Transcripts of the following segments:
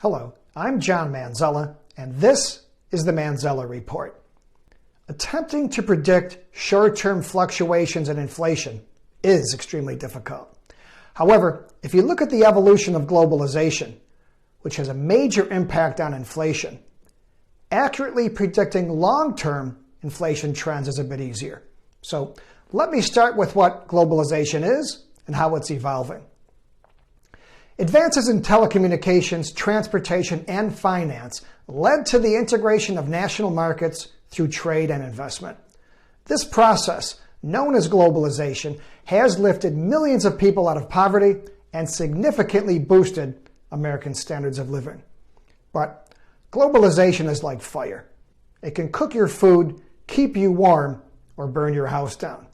Hello, I'm John Manzella, and this is the Manzella Report. Attempting to predict short-term fluctuations in inflation is extremely difficult. However, if you look at the evolution of globalization, which has a major impact on inflation, accurately predicting long-term inflation trends is a bit easier. So let me start with what globalization is and how it's evolving. Advances in telecommunications, transportation, and finance led to the integration of national markets through trade and investment. This process, known as globalization, has lifted millions of people out of poverty and significantly boosted American standards of living. But globalization is like fire. It can cook your food, keep you warm, or burn your house down.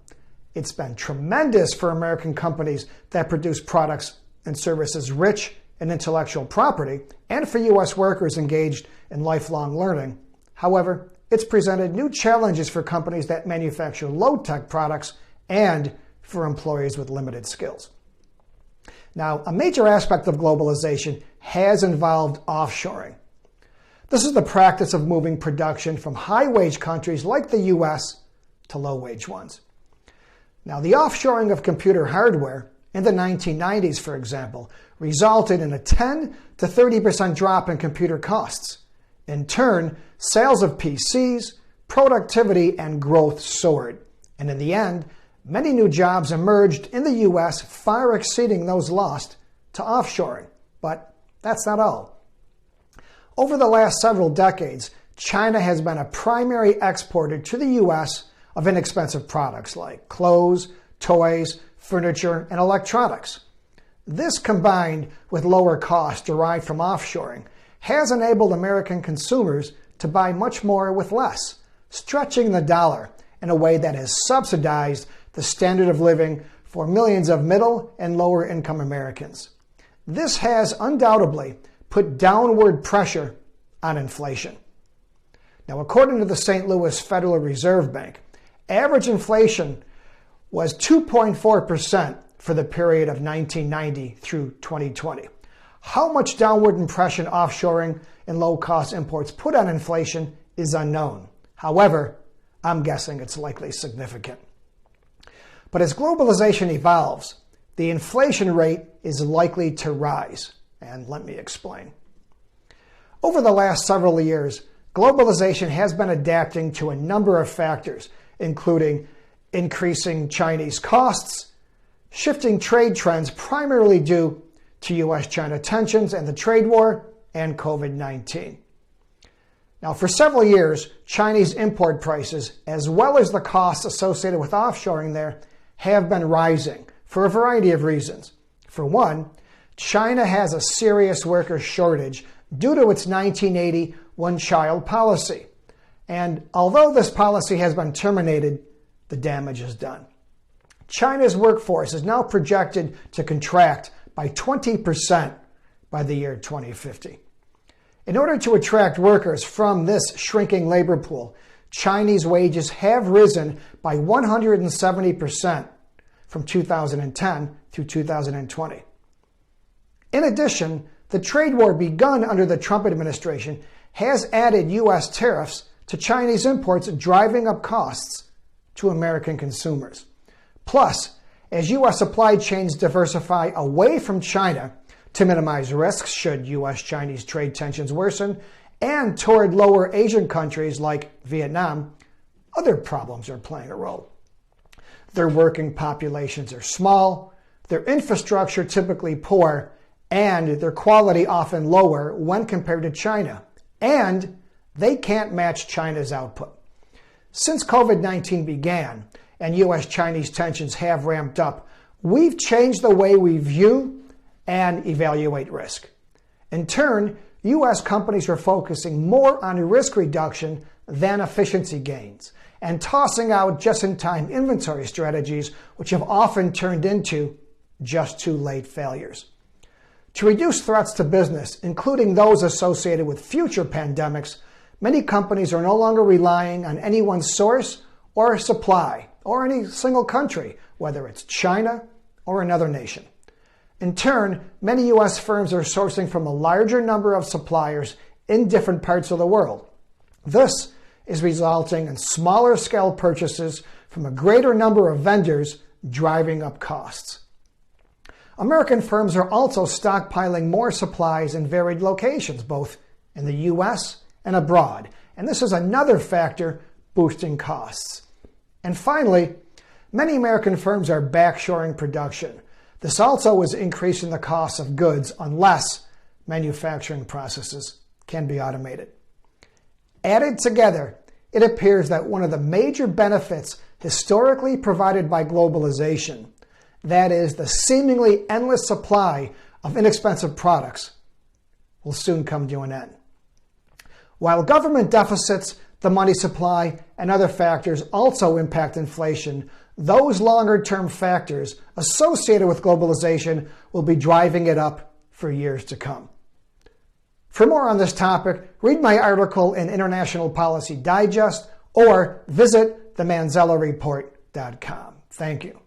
It's been tremendous for American companies that produce products and services rich in intellectual property, and for U.S. workers engaged in lifelong learning. However, it's presented new challenges for companies that manufacture low-tech products and for employees with limited skills. Now, a major aspect of globalization has involved offshoring. This is the practice of moving production from high-wage countries like the U.S. to low-wage ones. Now, the offshoring of computer hardware in the 1990s, for example, resulted in a 10 to 30% drop in computer costs. In turn, sales of PCs, productivity, and growth soared. And in the end, many new jobs emerged in the U.S., far exceeding those lost to offshoring. But that's not all. Over the last several decades, China has been a primary exporter to the U.S. of inexpensive products like clothes, toys, furniture, and electronics. This, combined with lower costs derived from offshoring, has enabled American consumers to buy much more with less, stretching the dollar in a way that has subsidized the standard of living for millions of middle and lower income Americans. This has undoubtedly put downward pressure on inflation. Now, according to the St. Louis Federal Reserve Bank, average inflation was 2.4% for the period of 1990 through 2020. How much downward impression offshoring and low-cost imports put on inflation is unknown. However, I'm guessing it's likely significant. But as globalization evolves, the inflation rate is likely to rise. And let me explain. Over the last several years, globalization has been adapting to a number of factors, including increasing Chinese costs, shifting trade trends primarily due to U.S.-China tensions and the trade war, and COVID-19. Now, for several years, Chinese import prices, as well as the costs associated with offshoring there, have been rising for a variety of reasons. For one, China has a serious worker shortage due to its 1980 one-child policy. And although this policy has been terminated, the damage is done. China's workforce is now projected to contract by 20% by the year 2050. In order to attract workers from this shrinking labor pool, Chinese wages have risen by 170% from 2010 through 2020. In addition, the trade war begun under the Trump administration has added U.S. tariffs to Chinese imports, driving up costs to American consumers. Plus, as U.S. supply chains diversify away from China to minimize risks should U.S.-Chinese trade tensions worsen, and toward lower Asian countries like Vietnam, other problems are playing a role. Their working populations are small, their infrastructure typically poor, and their quality often lower when compared to China. And they can't match China's output. Since COVID-19 began and U.S.-Chinese tensions have ramped up, we've changed the way we view and evaluate risk. In turn, U.S. companies are focusing more on risk reduction than efficiency gains and tossing out just-in-time inventory strategies, which have often turned into just-too-late failures. To reduce threats to business, including those associated with future pandemics, many companies are no longer relying on any one source or supply or any single country, whether it's China or another nation. In turn, many U.S. firms are sourcing from a larger number of suppliers in different parts of the world. This is resulting in smaller scale purchases from a greater number of vendors, driving up costs. American firms are also stockpiling more supplies in varied locations, both in the U.S. and abroad, and this is another factor boosting costs. And finally, many American firms are backshoring production. This also is increasing the cost of goods unless manufacturing processes can be automated. Added together, it appears that one of the major benefits historically provided by globalization, that is, the seemingly endless supply of inexpensive products, will soon come to an end. While government deficits, the money supply, and other factors also impact inflation, those longer-term factors associated with globalization will be driving it up for years to come. For more on this topic, read my article in International Policy Digest or visit themanzellareport.com. Thank you.